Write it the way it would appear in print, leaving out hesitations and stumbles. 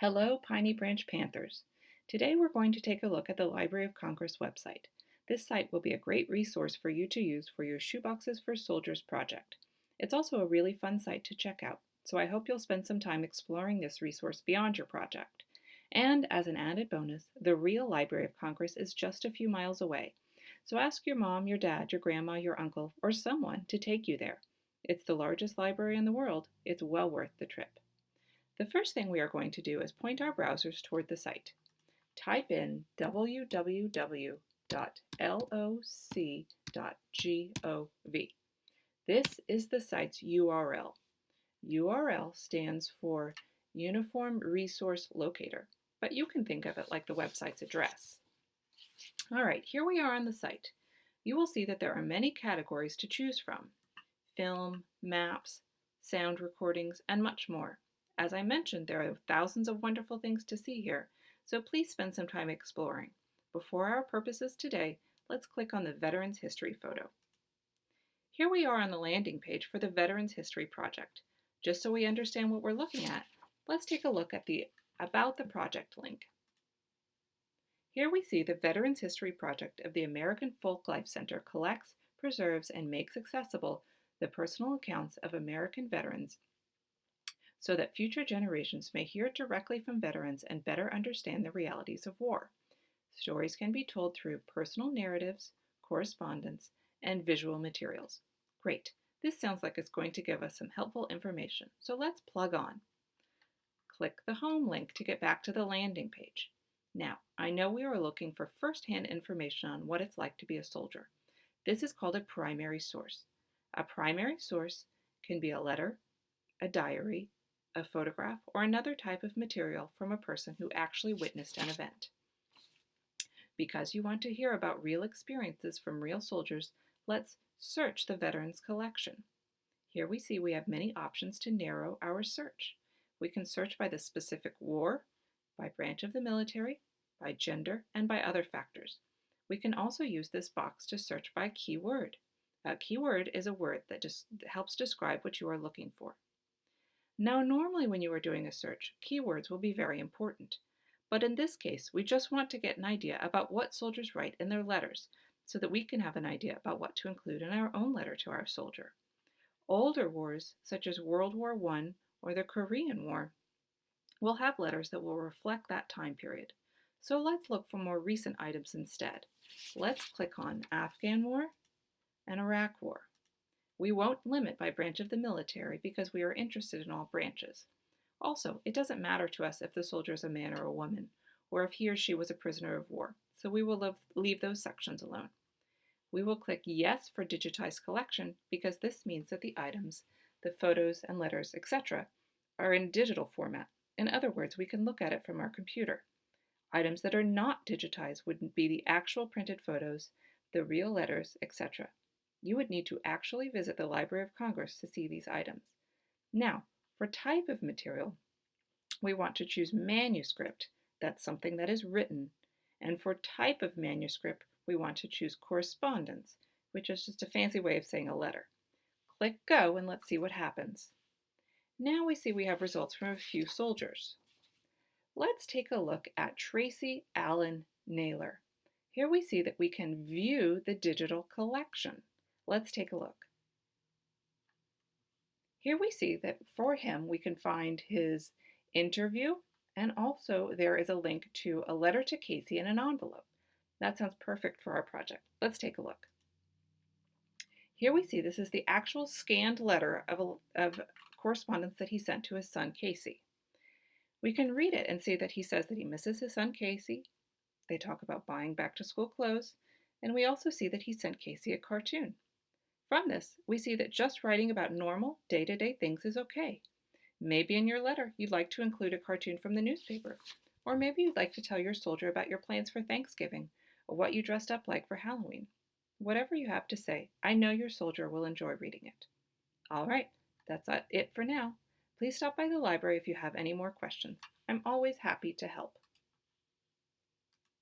Hello, Piney Branch Panthers. Today we're going to take a look at the Library of Congress website. This site will be a great resource for you to use for your Shoeboxes for Soldiers project. It's also a really fun site to check out, so I hope you'll spend some time exploring this resource beyond your project. And as an added bonus, the real Library of Congress is just a few miles away. So ask your mom, your dad, your grandma, your uncle, or someone to take you there. It's the largest library in the world. It's well worth the trip. The first thing we are going to do is point our browsers toward the site. Type in www.loc.gov. This is the site's URL. URL stands for Uniform Resource Locator, but you can think of it like the website's address. All right, here we are on the site. You will see that there are many categories to choose from: film, maps, sound recordings, and much more. As I mentioned, there are thousands of wonderful things to see here, so please spend some time exploring. Before our purposes today, let's click on the Veterans History photo. Here we are on the landing page for the Veterans History Project. Just so we understand what we're looking at, let's take a look at the About the Project link. Here we see the Veterans History Project of the American Folk Life Center collects, preserves, and makes accessible the personal accounts of American veterans so that future generations may hear directly from veterans and better understand the realities of war. Stories can be told through personal narratives, correspondence, and visual materials. Great. This sounds like it's going to give us some helpful information, so let's plug on. Click the home link to get back to the landing page. Now, I know we are looking for first-hand information on what it's like to be a soldier. This is called a primary source. A primary source can be a letter, a diary, a photograph, or another type of material from a person who actually witnessed an event. Because you want to hear about real experiences from real soldiers, let's search the Veterans Collection. Here we see we have many options to narrow our search. We can search by the specific war, by branch of the military, by gender, and by other factors. We can also use this box to search by keyword. A keyword is a word that just helps describe what you are looking for. Now, normally when you are doing a search, keywords will be very important. But in this case, we just want to get an idea about what soldiers write in their letters so that we can have an idea about what to include in our own letter to our soldier. Older wars, such as World War I or the Korean War, will have letters that will reflect that time period. So let's look for more recent items instead. Let's click on Afghan War and Iraq War. We won't limit by branch of the military because we are interested in all branches. Also, it doesn't matter to us if the soldier is a man or a woman, or if he or she was a prisoner of war, so we will leave those sections alone. We will click Yes for Digitized Collection because this means that the items, the photos and letters, etc., are in digital format. In other words, we can look at it from our computer. Items that are not digitized would be the actual printed photos, the real letters, etc. You would need to actually visit the Library of Congress to see these items. Now, for type of material, we want to choose manuscript. That's something that is written. And for type of manuscript, we want to choose correspondence, which is just a fancy way of saying a letter. Click Go and let's see what happens. Now we see we have results from a few soldiers. Let's take a look at Tracy Allen Naylor. Here we see that we can view the digital collection. Let's take a look. Here we see that for him we can find his interview, and also there is a link to a letter to Casey in an envelope. That sounds perfect for our project. Let's take a look. Here we see this is the actual scanned letter of correspondence that he sent to his son Casey. We can read it and see that he says that he misses his son Casey. They talk about buying back to school clothes, and we also see that he sent Casey a cartoon. From this, we see that just writing about normal, day-to-day things is okay. Maybe in your letter you'd like to include a cartoon from the newspaper, or maybe you'd like to tell your soldier about your plans for Thanksgiving, or what you dressed up like for Halloween. Whatever you have to say, I know your soldier will enjoy reading it. All right, that's it for now. Please stop by the library if you have any more questions. I'm always happy to help.